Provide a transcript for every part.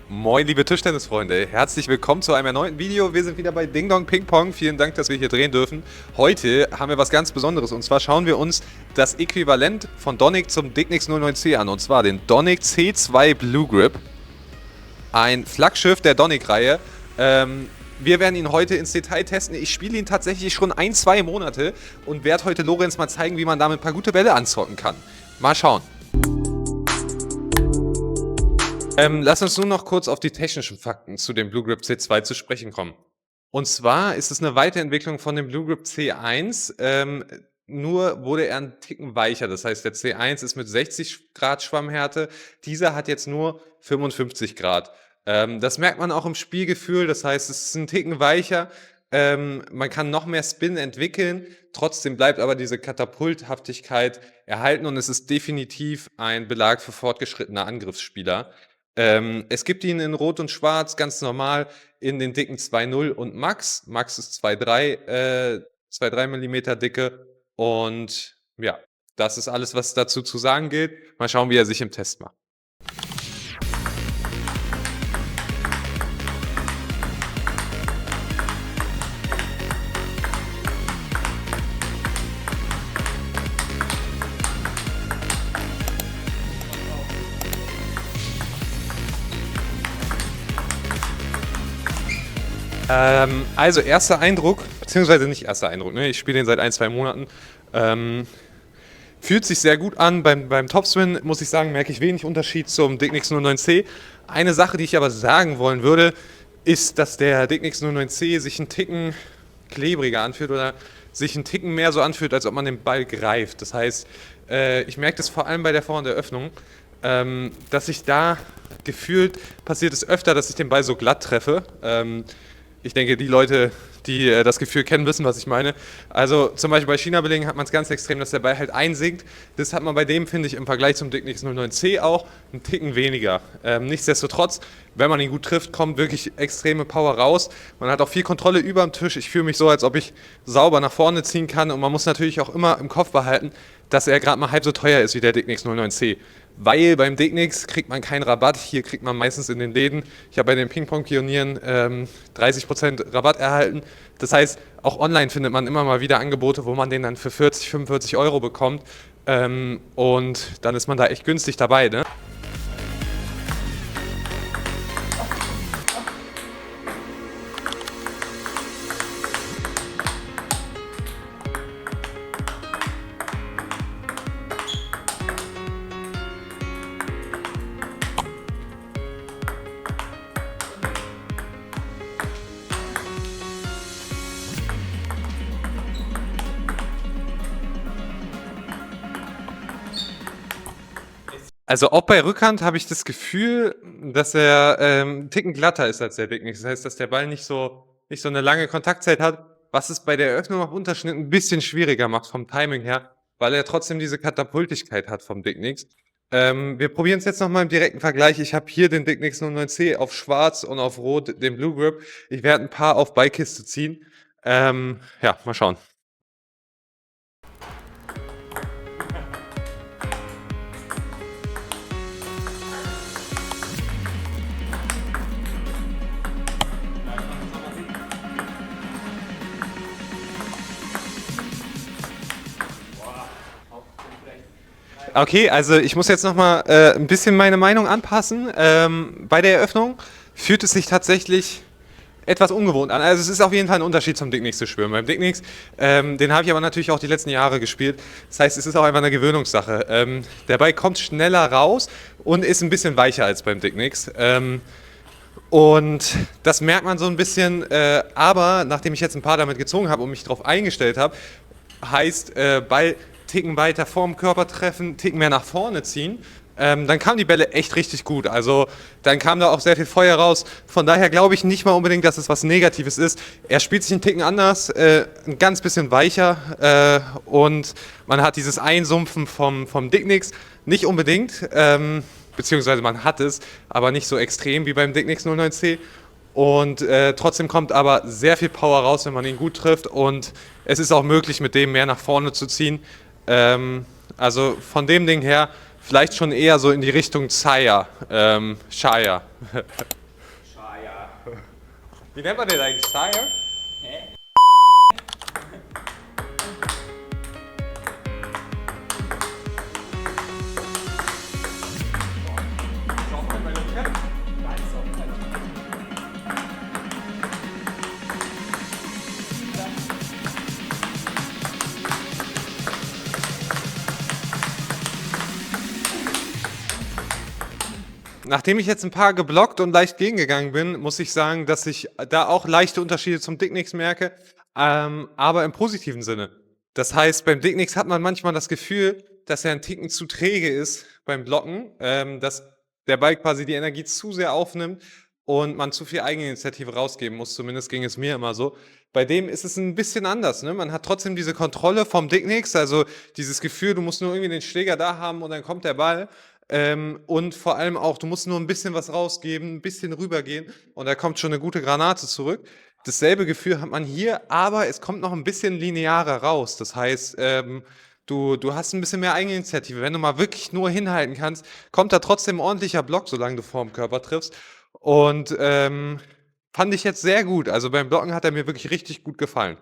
Moin, liebe Tischtennisfreunde, herzlich willkommen zu einem erneuten Video. Wir sind wieder bei Ding Dong Ping Pong. Vielen Dank, dass wir hier drehen dürfen. Heute haben wir was ganz Besonderes und zwar schauen wir uns das Äquivalent von Donic zum Dicknix 09C an und zwar den Donic C2 Blue Grip. Ein Flaggschiff der Donic-Reihe. Wir werden ihn heute ins Detail testen. Ich spiele ihn tatsächlich schon 1-2 Monate und werde heute Lorenz mal zeigen, wie man damit ein paar gute Bälle anzocken kann. Mal schauen. Lass uns nun noch kurz auf die technischen Fakten zu dem Blue Grip C2 zu sprechen kommen. Und zwar ist es eine Weiterentwicklung von dem Blue Grip C1, nur wurde er einen Ticken weicher. Das heißt, der C1 ist mit 60 Grad Schwammhärte, dieser hat jetzt nur 55 Grad. Das merkt man auch im Spielgefühl, das heißt, es ist ein Ticken weicher. Man kann noch mehr Spin entwickeln, trotzdem bleibt aber diese Katapulthaftigkeit erhalten und es ist definitiv ein Belag für fortgeschrittene Angriffsspieler. Es gibt ihn in Rot und Schwarz, ganz normal, in den dicken 2.0 und Max. Max ist 2,3 mm Dicke und ja, das ist alles, was dazu zu sagen gilt. Mal schauen, wie er sich im Test macht. Also erster Eindruck, beziehungsweise nicht erster Eindruck, ne? Ich spiele den seit 1-2 Monaten. Fühlt sich sehr gut an. Beim Topspin, muss ich sagen, merke ich wenig Unterschied zum Dicknix 09C. Eine Sache, die ich aber sagen wollen würde, ist, dass der Dicknix 09C sich einen Ticken klebriger anfühlt oder sich einen Ticken mehr so anfühlt, als ob man den Ball greift. Das heißt, ich merke das vor allem bei der Vorhand-Eröffnung, dass ich da gefühlt, passiert es öfter, dass ich den Ball so glatt treffe. Ich denke, die Leute, die das Gefühl kennen, wissen, was ich meine. Also zum Beispiel bei China-Belegen hat man es ganz extrem, dass der Ball halt einsinkt. Das hat man bei dem, finde ich, im Vergleich zum Dicknix 09C auch einen Ticken weniger. Nichtsdestotrotz, wenn man ihn gut trifft, kommt wirklich extreme Power raus. Man hat auch viel Kontrolle über dem Tisch. Ich fühle mich so, als ob ich sauber nach vorne ziehen kann. Und man muss natürlich auch immer im Kopf behalten, dass er gerade mal halb so teuer ist wie der Dicknix 09C. Weil beim Dicknix kriegt man keinen Rabatt, hier kriegt man meistens in den Läden, ich habe bei den Ping-Pong-Pionieren 30% Rabatt erhalten. Das heißt, auch online findet man immer mal wieder Angebote, wo man den dann für 40, 45 Euro bekommt. Und dann ist man da echt günstig dabei, ne? Also auch bei Rückhand habe ich das Gefühl, dass er einen Ticken glatter ist als der Dicknix. Das heißt, dass der Ball nicht so eine lange Kontaktzeit hat, was es bei der Eröffnung auf Unterschnitt ein bisschen schwieriger macht vom Timing her, weil er trotzdem diese Katapultigkeit hat vom Dicknix. Wir probieren es jetzt nochmal im direkten Vergleich. Ich habe hier den Dicknix 09C auf schwarz und auf rot den Blue Grip. Ich werde ein paar auf Beikiste ziehen. Ja, mal schauen. Okay, also ich muss jetzt nochmal ein bisschen meine Meinung anpassen. Bei der Eröffnung fühlt es sich tatsächlich etwas ungewohnt an. Also es ist auf jeden Fall ein Unterschied zum Dicknix zu spüren. Beim Dicknix, den habe ich aber natürlich auch die letzten Jahre gespielt. Das heißt, es ist auch einfach eine Gewöhnungssache. Der Ball kommt schneller raus und ist ein bisschen weicher als beim Dicknix. Und das merkt man so ein bisschen, aber nachdem ich jetzt ein paar damit gezogen habe und mich darauf eingestellt habe, heißt Ball Ticken weiter vorm Körper treffen, Ticken mehr nach vorne ziehen, dann kamen die Bälle echt richtig gut. Also dann kam da auch sehr viel Feuer raus. Von daher glaube ich nicht mal unbedingt, dass es was Negatives ist. Er spielt sich einen Ticken anders, ein ganz bisschen weicher und man hat dieses Einsumpfen vom Dicknix nicht unbedingt, beziehungsweise man hat es, aber nicht so extrem wie beim Dicknix 09C. Und trotzdem kommt aber sehr viel Power raus, wenn man ihn gut trifft und es ist auch möglich, mit dem mehr nach vorne zu ziehen. Also von dem Ding her vielleicht schon eher so in die Richtung Shire. Shire. Wie nennt man den eigentlich? Shire? Nachdem ich jetzt ein paar geblockt und leicht gegengegangen bin, muss ich sagen, dass ich da auch leichte Unterschiede zum Dicknix merke, aber im positiven Sinne. Das heißt, beim Dicknix hat man manchmal das Gefühl, dass er ein Ticken zu träge ist beim Blocken, dass der Ball quasi die Energie zu sehr aufnimmt und man zu viel Eigeninitiative rausgeben muss. Zumindest ging es mir immer so. Bei dem ist es ein bisschen anders. Ne? Man hat trotzdem diese Kontrolle vom Dicknix, also dieses Gefühl, du musst nur irgendwie den Schläger da haben und dann kommt der Ball. Und vor allem auch, du musst nur ein bisschen was rausgeben, ein bisschen rübergehen und da kommt schon eine gute Granate zurück. Dasselbe Gefühl hat man hier, aber es kommt noch ein bisschen linearer raus. Das heißt, du hast ein bisschen mehr Eigeninitiative. Wenn du mal wirklich nur hinhalten kannst, kommt da trotzdem ein ordentlicher Block, solange du vorm Körper triffst. Und fand ich jetzt sehr gut. Also beim Blocken hat er mir wirklich richtig gut gefallen.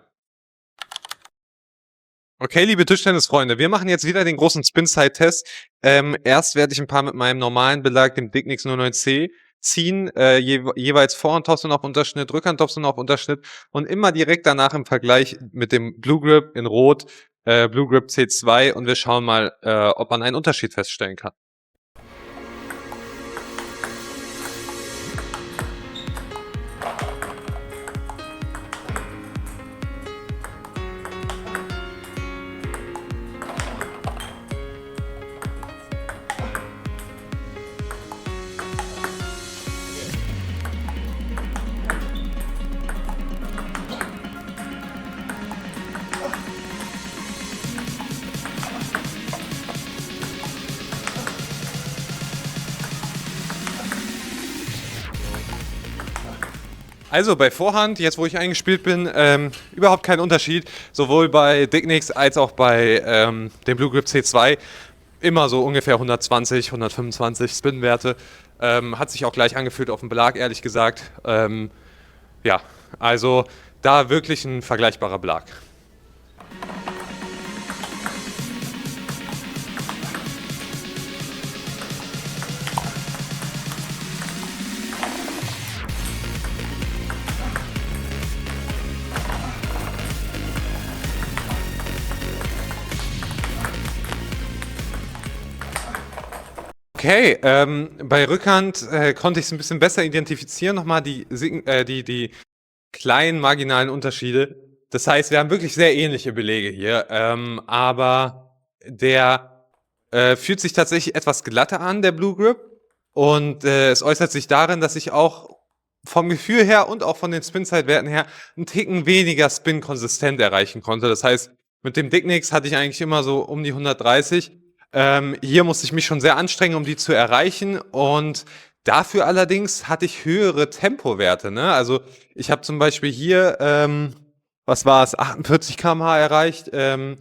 Okay, liebe Tischtennisfreunde, wir machen jetzt wieder den großen Spin-Side-Test. Erst werde ich ein paar mit meinem normalen Belag, dem Dicknix 09C, ziehen, jeweils Vorhand Topspin auf Unterschnitt, Rückhand Topspin auf Unterschnitt und immer direkt danach im Vergleich mit dem Blue Grip in Rot, Blue Grip C2 und wir schauen mal, ob man einen Unterschied feststellen kann. Also bei Vorhand, jetzt wo ich eingespielt bin, überhaupt kein Unterschied. Sowohl bei Dicknix als auch bei dem Blue Grip C2. Immer so ungefähr 120, 125 Spin-Werte. Hat sich auch gleich angefühlt auf dem Belag, ehrlich gesagt. Ja, also da wirklich ein vergleichbarer Belag. Okay, bei Rückhand konnte ich es ein bisschen besser identifizieren, nochmal die kleinen marginalen Unterschiede. Das heißt, wir haben wirklich sehr ähnliche Belege hier, aber der fühlt sich tatsächlich etwas glatter an, der Blue Grip. Und es äußert sich darin, dass ich auch vom Gefühl her und auch von den Spin-Side-Werten her einen Ticken weniger Spin konsistent erreichen konnte. Das heißt, mit dem Dicknix hatte ich eigentlich immer so um die 130. Hier musste ich mich schon sehr anstrengen, um die zu erreichen und dafür allerdings hatte ich höhere Tempowerte. Ne? Also ich habe zum Beispiel hier, was war es, 48 km/h erreicht bei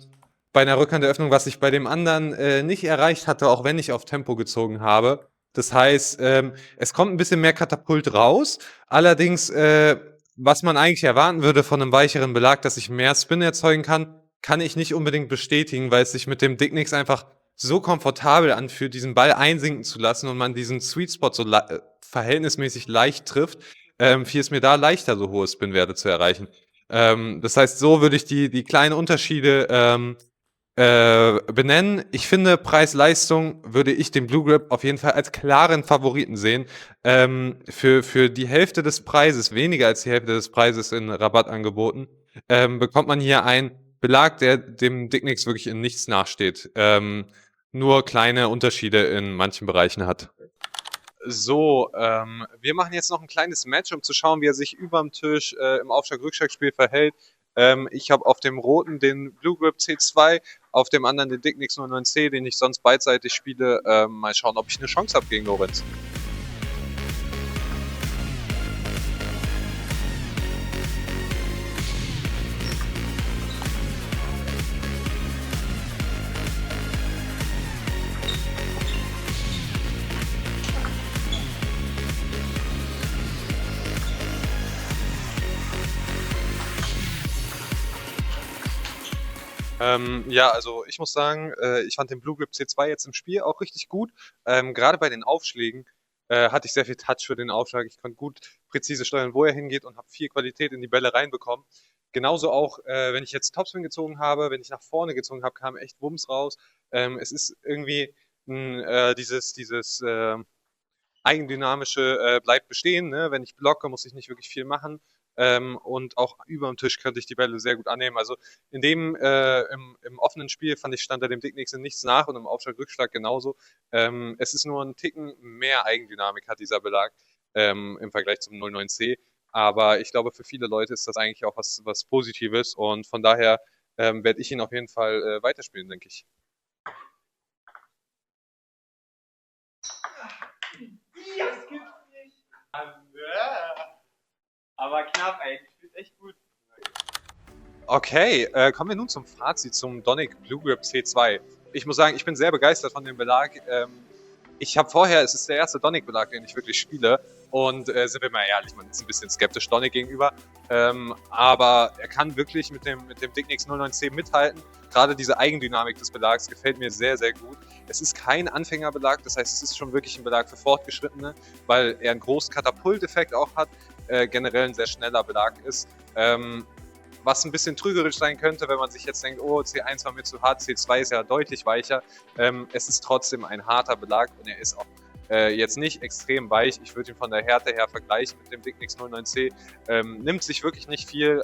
einer Rückhanderöffnung, was ich bei dem anderen nicht erreicht hatte, auch wenn ich auf Tempo gezogen habe. Das heißt, es kommt ein bisschen mehr Katapult raus. Allerdings, was man eigentlich erwarten würde von einem weicheren Belag, dass ich mehr Spin erzeugen kann ich nicht unbedingt bestätigen, weil es sich mit dem Dicknix einfach so komfortabel anfühlt, diesen Ball einsinken zu lassen und man diesen Sweet Spot so verhältnismäßig leicht trifft, fiel es mir da leichter, so hohe Spin-Werte zu erreichen. Das heißt, so würde ich die kleinen Unterschiede benennen. Ich finde, Preis-Leistung würde ich den Blue Grip auf jeden Fall als klaren Favoriten sehen. Für die Hälfte des Preises, weniger als die Hälfte des Preises in Rabattangeboten, bekommt man hier einen Belag, der dem Dicknix wirklich in nichts nachsteht. Nur kleine Unterschiede in manchen Bereichen hat. So, wir machen jetzt noch ein kleines Match, um zu schauen, wie er sich überm Tisch im Aufschlag-Rückschlag-Spiel verhält. Ich habe auf dem roten den Blue Grip C2, auf dem anderen den Dicknix 09C, den ich sonst beidseitig spiele. Mal schauen, ob ich eine Chance habe gegen Lorenz. Ja, also ich muss sagen, ich fand den Blue Grip C2 jetzt im Spiel auch richtig gut. Gerade bei den Aufschlägen hatte ich sehr viel Touch für den Aufschlag. Ich konnte gut präzise steuern, wo er hingeht und habe viel Qualität in die Bälle reinbekommen. Genauso auch, wenn ich jetzt Topspin gezogen habe, wenn ich nach vorne gezogen habe, kam echt Wumms raus. Es ist irgendwie dieses Eigendynamische bleibt bestehen. Ne? Wenn ich blocke, muss ich nicht wirklich viel machen. Und auch über dem Tisch könnte ich die Bälle sehr gut annehmen. Also im offenen Spiel fand ich, stand da dem Dicknix in nichts nach und im Aufschlag-Rückschlag genauso. Es ist nur ein Ticken mehr Eigendynamik hat dieser Belag im Vergleich zum 09C. Aber ich glaube, für viele Leute ist das eigentlich auch was Positives und von daher werde ich ihn auf jeden Fall weiterspielen, denke ich. Das gibt's nicht. Aber knapp, ey. Du spielst echt gut. Okay, kommen wir nun zum Fazit zum Donic Blue Grip C2. Ich muss sagen, ich bin sehr begeistert von dem Belag. Ich habe vorher, es ist der erste Donic-Belag, den ich wirklich spiele. Und sind wir mal ehrlich, man ist ein bisschen skeptisch Donic gegenüber. Aber er kann wirklich mit dem Dicknix 09C mithalten. Gerade diese Eigendynamik des Belags gefällt mir sehr, sehr gut. Es ist kein Anfängerbelag, das heißt, es ist schon wirklich ein Belag für Fortgeschrittene, weil er einen großen Katapulteffekt auch hat, generell ein sehr schneller Belag ist. Was ein bisschen trügerisch sein könnte, wenn man sich jetzt denkt, oh, C1 war mir zu hart, C2 ist ja deutlich weicher. Es ist trotzdem ein harter Belag und er ist auch jetzt nicht extrem weich. Ich würde ihn von der Härte her vergleichen mit dem Dicknix 09C. Nimmt sich wirklich nicht viel.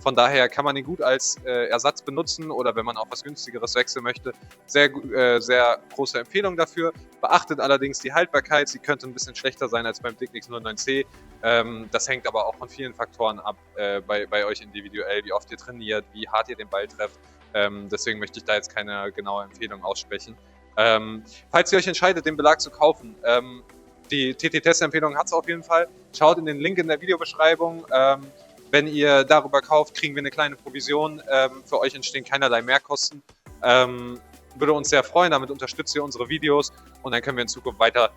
Von daher kann man ihn gut als Ersatz benutzen oder wenn man auch was Günstigeres wechseln möchte. Sehr große Empfehlung dafür. Beachtet allerdings die Haltbarkeit. Sie könnte ein bisschen schlechter sein als beim Dicknix 09C. Das hängt aber auch von vielen Faktoren ab bei euch individuell, wie oft ihr trainiert, wie hart ihr den Ball trefft. Deswegen möchte ich da jetzt keine genaue Empfehlung aussprechen. Falls ihr euch entscheidet, den Belag zu kaufen, die TT-Test-Empfehlung hat es auf jeden Fall. Schaut in den Link in der Videobeschreibung. Wenn ihr darüber kauft, kriegen wir eine kleine Provision. Für euch entstehen keinerlei Mehrkosten. Würde uns sehr freuen, damit unterstützt ihr unsere Videos und dann können wir in Zukunft weiter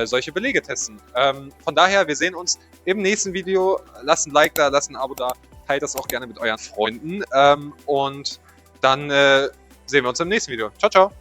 solche Belege testen. Von daher, wir sehen uns im nächsten Video. Lasst ein Like da, lasst ein Abo da, teilt das auch gerne mit euren Freunden und dann sehen wir uns im nächsten Video. Ciao, ciao!